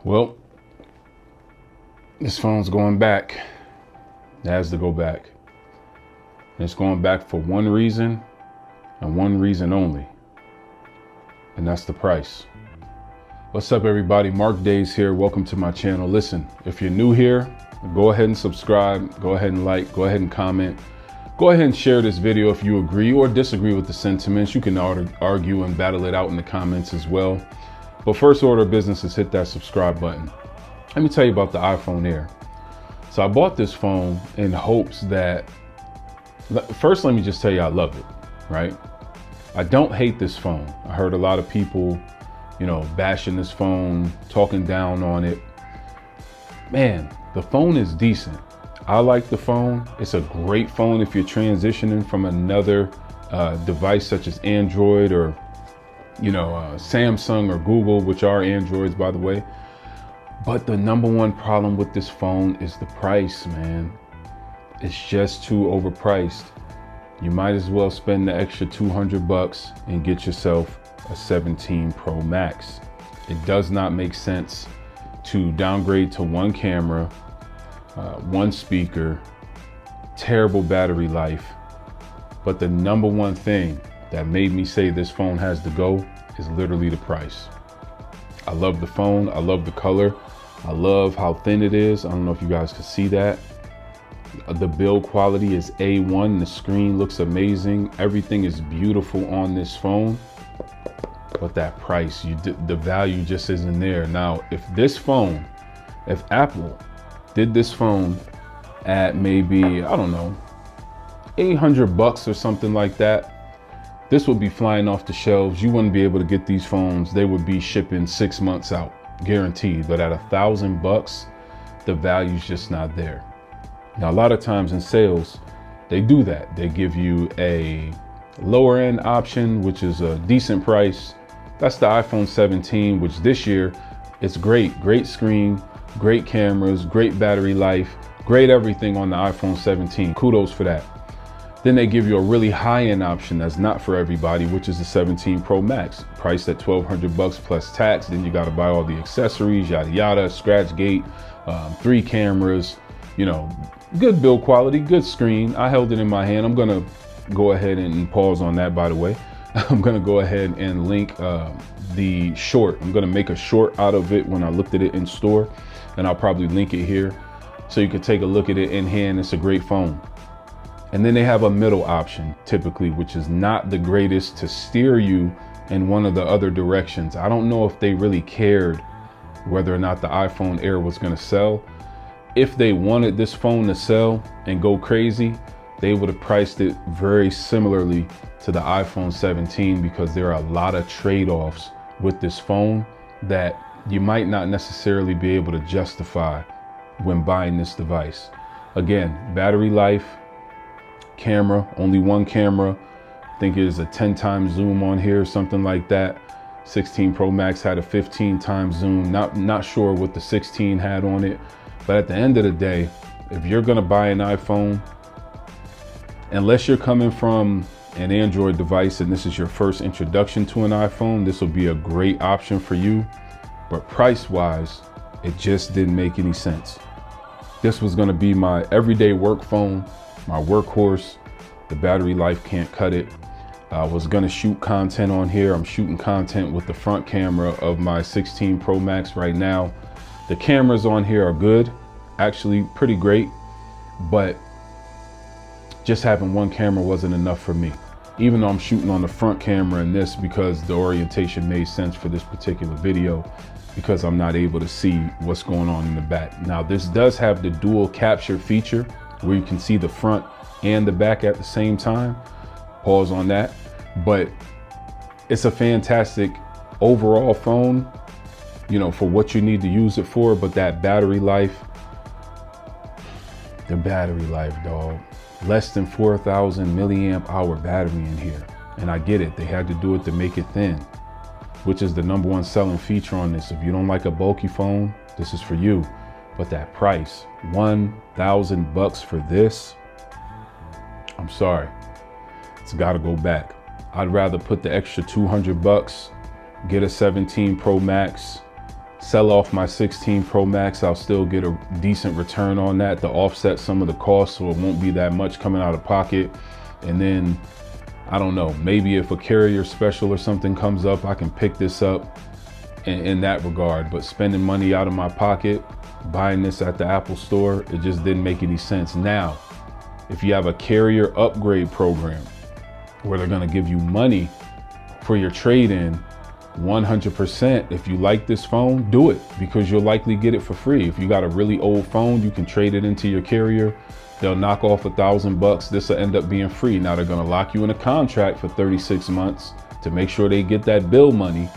Well, this phone's going back. It has to go back. And it's going back for one reason and one reason only. And that's the price. What's up, everybody? Mark Days here. Welcome to my channel. Listen, if you're new here, go ahead and subscribe. Go ahead and like. Go ahead and comment. Go ahead and share this video if you agree or disagree with the sentiments. You can argue and battle it out in the comments as well. But first order of business is hit that subscribe button. Let me tell you about the iPhone Air. So I bought this phone in hopes that, first let me just tell you I love it, right? I don't hate this phone. I heard a lot of people, bashing this phone, talking down on it. Man, the phone is decent. I like the phone. It's a great phone if you're transitioning from another device such as Android or Samsung or Google, which are Androids, by the way. But the number one problem with this phone is the price, man. It's just too overpriced. You might as well spend the extra 200 bucks and get yourself a 17 Pro Max. It does not make sense to downgrade to one camera, one speaker, terrible battery life. But the number one thing that made me say this phone has to go is literally the price. I love the phone. I love the color. I love how thin it is. I don't know if you guys can see that. The build quality is A1. The screen looks amazing. Everything is beautiful on this phone. But that price, the value just isn't there. Now, if Apple did this phone at maybe, I don't know, 800 bucks or something like that, this would be flying off the shelves. You wouldn't be able to get these phones. They would be shipping 6 months out, guaranteed. But at $1,000, the value's just not there. Now, a lot of times in sales, they do that. They give you a lower end option, which is a decent price. That's the iPhone 17, which this year, it's great screen, great cameras, great battery life, great everything on the iPhone 17. Kudos for that. Then they give you a really high-end option that's not for everybody, which is the 17 Pro Max, priced at 1,200 bucks plus tax. Then you got to buy all the accessories, yada yada, scratch gate, 3 cameras, good build quality, good screen. I held it in my hand. I'm gonna go ahead and pause on that, by the way. I'm gonna go ahead and link the short. I'm gonna make a short out of it when I looked at it in store, and I'll probably link it here so you can take a look at it in hand. It's a great phone. And then they have a middle option typically, which is not the greatest to steer you in one of the other directions. I don't know if they really cared whether or not the iPhone Air was going to sell. If they wanted this phone to sell and go crazy, they would have priced it very similarly to the iPhone 17, because there are a lot of trade-offs with this phone that you might not necessarily be able to justify when buying this device. Again, battery life, camera, only one camera. I think it is a 10 times zoom on here, something like that. 16 Pro Max had a 15 times zoom. Not sure what the 16 had on it, but at the end of the day, if you're gonna buy an iPhone, unless you're coming from an Android device and this is your first introduction to an iPhone, this will be a great option for you. But price-wise, it just didn't make any sense. This was gonna be my everyday work phone, my workhorse. The battery life can't cut it. I was gonna shoot content on here. I'm shooting content with the front camera of my 16 Pro Max right now. The cameras on here are good, actually pretty great, but just having one camera wasn't enough for me. Even though I'm shooting on the front camera in this, because the orientation made sense for this particular video, because I'm not able to see what's going on in the back. Now, this does have the dual capture feature where you can see the front and the back at the same time. Pause on that. But it's a fantastic overall phone, for what you need to use it for. But that battery life, dog, less than 4,000 milliamp hour battery in here. And I get it, they had to do it to make it thin, which is the number one selling feature on this. If you don't like a bulky phone, this is for you. But that price, 1,000 bucks for this, I'm sorry, it's gotta go back. I'd rather put the extra 200 bucks, get a 17 Pro Max, sell off my 16 Pro Max, I'll still get a decent return on that to offset some of the costs, so it won't be that much coming out of pocket. And then, I don't know, maybe if a carrier special or something comes up, I can pick this up in that regard. But spending money out of my pocket, buying this at the Apple store, it just didn't make any sense. Now, if you have a carrier upgrade program where they're gonna give you money for your trade-in, 100%, if you like this phone, do it, because you'll likely get it for free. If you got a really old phone, you can trade it into your carrier. They'll knock off $1,000. This will end up being free. Now they're gonna lock you in a contract for 36 months to make sure they get that bill money,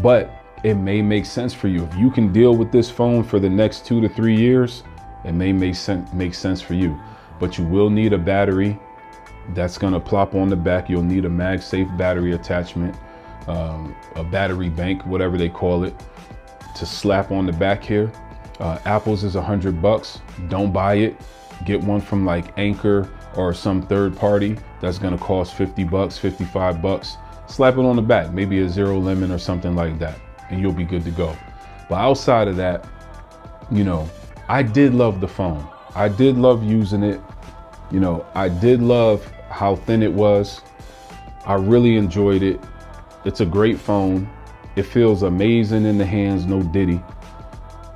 but it may make sense for you. If you can deal with this phone for the next 2 to 3 years, it may make sense for you. But you will need a battery that's gonna plop on the back. You'll need a MagSafe battery attachment, a battery bank, whatever they call it, to slap on the back here. Apple's is $100. Don't buy it. Get one from like Anchor or some third party that's gonna cost $50, $55. Slap it on the back, maybe a zero lemon or something like that, and you'll be good to go. But outside of that, you know, I did love the phone. I did love using it. You know, I did love how thin it was. I really enjoyed it. It's a great phone. It feels amazing in the hands, no diddy.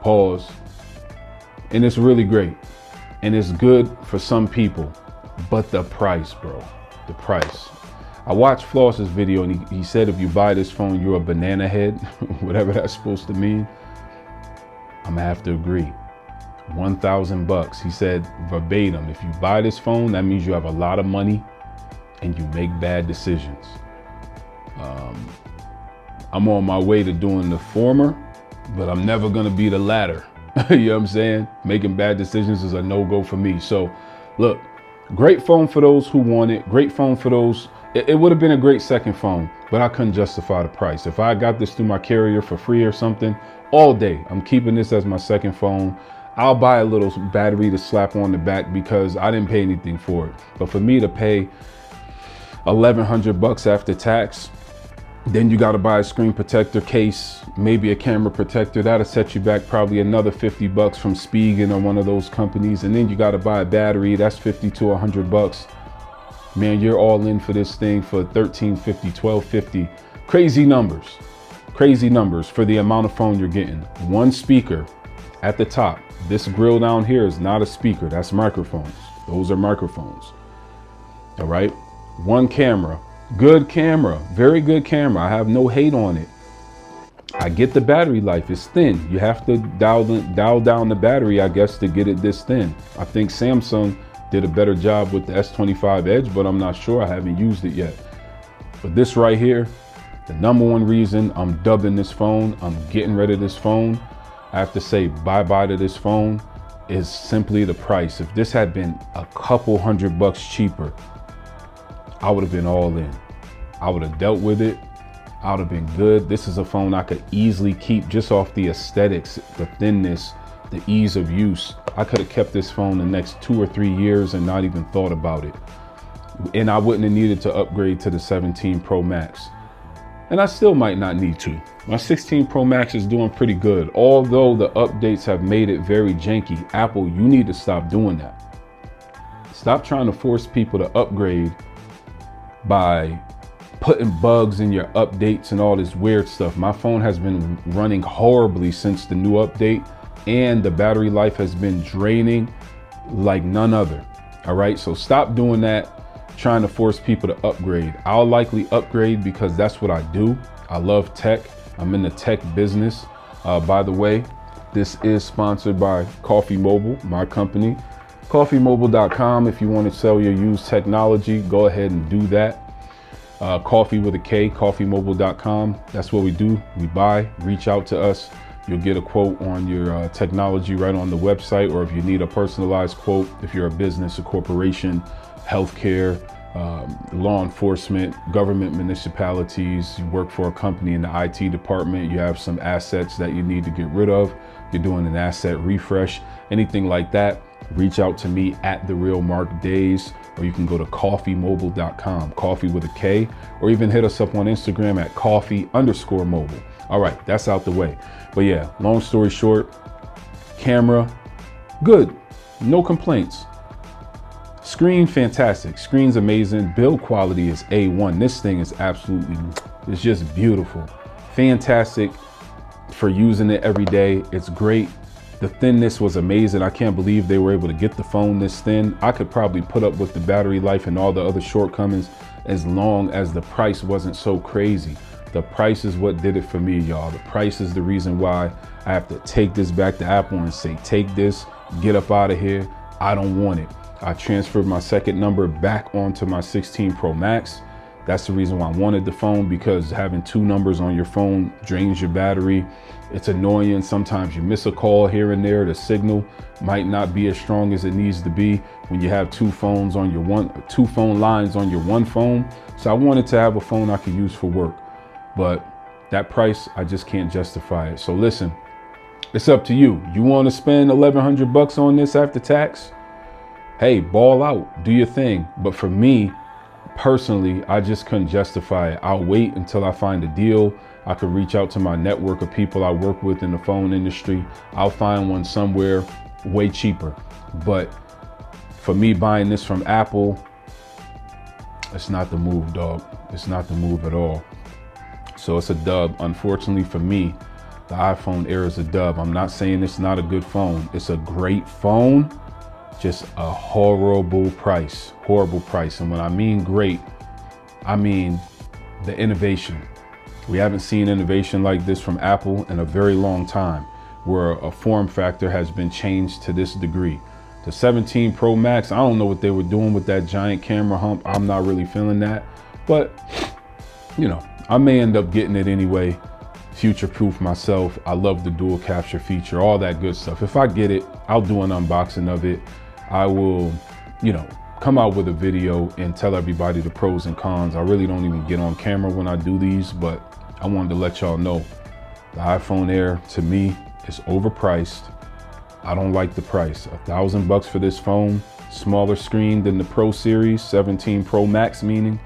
Pause. And it's really great. And it's good for some people. But the price, bro, the price. I watched Floss's video and he said if you buy this phone, you're a banana head, whatever that's supposed to mean. I'm gonna have to agree. $1,000. He said verbatim, if you buy this phone, that means you have a lot of money and you make bad decisions. I'm on my way to doing the former, but I'm never gonna be the latter. You know what I'm saying? Making bad decisions is a no-go for me. So look, great phone for those who want it. Great phone for those. It would have been a great second phone, but I couldn't justify the price. If I got this through my carrier for free or something, all day, I'm keeping this as my second phone. I'll buy a little battery to slap on the back because I didn't pay anything for it. But for me to pay $1,100 after tax, then you got to buy a screen protector case, maybe a camera protector. That'll set you back probably another $50 from Spigen or one of those companies. And then you got to buy a battery. That's $50 to $100. Man, you're all in for this thing for $1,350, $1,250. Crazy numbers for the amount of phone you're getting. One speaker at the top. This grill down here is not a speaker. That's microphones. Those are microphones. All right. One camera. Good camera, very good camera. I have no hate on it. I get the battery life, it's thin. You have to dial down the battery, I guess, to get it this thin. I think Samsung did a better job with the S25 Edge, but I'm not sure. I haven't used it yet. But this right here, the number one reason I'm dubbing this phone, I'm getting rid of this phone, I have to say bye-bye to this phone, is simply the price. If this had been a couple $100 cheaper, I would have been all in. I would have dealt with it. I would have been good. This is a phone I could easily keep just off the aesthetics, the thinness, the ease of use. I could have kept this phone the next 2 or 3 years and not even thought about it. And I wouldn't have needed to upgrade to the 17 Pro Max. And I still might not need to. My 16 Pro Max is doing pretty good. Although the updates have made it very janky. Apple, you need to stop doing that. Stop trying to force people to upgrade by putting bugs in your updates and all this weird stuff. My phone has been running horribly since the new update, and the battery life has been draining like none other. All right, so stop doing that, trying to force people to upgrade. I'll likely upgrade because that's what I do. I love tech. I'm in the tech business. By the way, this is sponsored by Coffee Mobile, my company. CoffeeMobile.com. If you want to sell your used technology, go ahead and do that. Coffee with a K, CoffeeMobile.com. That's what we do. We buy. Reach out to us. You'll get a quote on your technology right on the website, or if you need a personalized quote, if you're a business, a corporation, healthcare, law enforcement, government, municipalities, you work for a company in the IT department, you have some assets that you need to get rid of, you're doing an asset refresh, anything like that, reach out to me at The Real Mark Days, or you can go to CoffeeMobile.com, coffee with a K, or even hit us up on Instagram at coffee_mobile. All right, that's out the way. But yeah, long story short, camera, good, no complaints. Screen, fantastic. Screen's amazing. Build quality is A1. This thing is absolutely, it's just beautiful. Fantastic for using it every day. It's great. The thinness was amazing. I can't believe they were able to get the phone this thin. I could probably put up with the battery life and all the other shortcomings as long as the price wasn't so crazy. The price is what did it for me, y'all. The price is the reason why I have to take this back to Apple and say, take this, get up out of here. I don't want it. I transferred my second number back onto my 16 Pro Max. That's the reason why I wanted the phone, because having two numbers on your phone drains your battery. It's annoying. Sometimes you miss a call here and there. The signal might not be as strong as it needs to be when you have two phone lines on your one phone. So I wanted to have a phone I could use for work, but that price, I just can't justify it. So listen, it's up to you. You want to spend $1,100 on this after tax? Hey, ball out, do your thing. But for me, personally, I just couldn't justify it. I'll wait until I find a deal. I could reach out to my network of people I work with in the phone industry. I'll find one somewhere way cheaper. But for me, buying this from Apple, it's not the move, dog. It's not the move at all. So it's a dub. Unfortunately for me, the iPhone Air is a dub. I'm not saying it's not a good phone. It's a great phone. Just a horrible price. And when I mean great, I mean the innovation. We haven't seen innovation like this from Apple in a very long time, where a form factor has been changed to this degree. The 17 Pro Max, I don't know what they were doing with that giant camera hump. I'm not really feeling that, but you know, I may end up getting it anyway. Future-proof myself. I love the dual capture feature, all that good stuff. If I get it, I'll do an unboxing of it. I will, come out with a video and tell everybody the pros and cons. I really don't even get on camera when I do these, but I wanted to let y'all know the iPhone Air, to me, is overpriced. I don't like the price. $1,000 for this phone, smaller screen than the Pro series, 17 Pro Max, meaning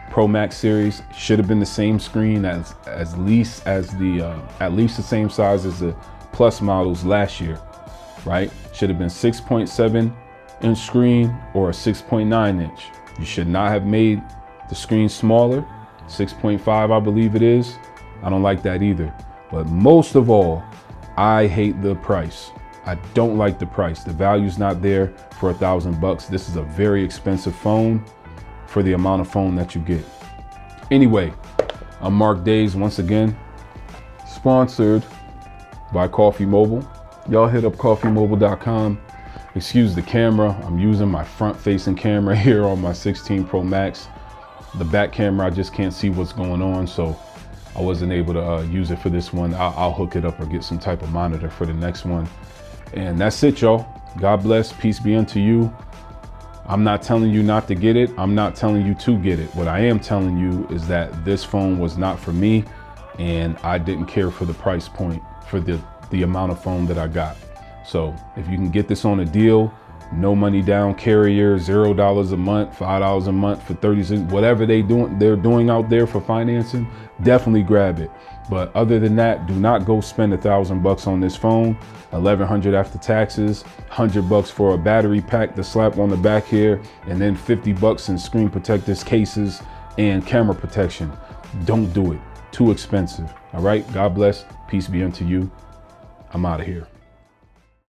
Pro Max series, should have been the same screen at least the same size as the Plus models last year, right? Should have been 6.7 inch screen or a 6.9 inch. You should not have made the screen smaller. 6.5, I believe it is. I don't like that either. But most of all, I hate the price. I don't like the price. The value's not there for $1,000. This is a very expensive phone for the amount of phone that you get. Anyway, I'm Mark Days once again, sponsored by Coffee Mobile. Y'all hit up coffeemobile.com. Excuse the camera. I'm using my front-facing camera here on my 16 Pro Max. The back camera, I just can't see what's going on, so I wasn't able to use it for this one. I'll hook it up or get some type of monitor for the next one. And that's it, y'all. God bless. Peace be unto you. I'm not telling you not to get it. I'm not telling you to get it. What I am telling you is that this phone was not for me, and I didn't care for the price point for the amount of phone that I got. So if you can get this on a deal, no money down carrier, $0 a month, $5 a month for 36, whatever they're doing out there for financing, definitely grab it. But other than that, do not go spend $1,000 on this phone. $1,100 after taxes, $100 for a battery pack to slap on the back here, and then $50 in screen protectors, cases, and camera protection. Don't do it. Too expensive. All right. God bless. Peace be unto you. I'm out of here.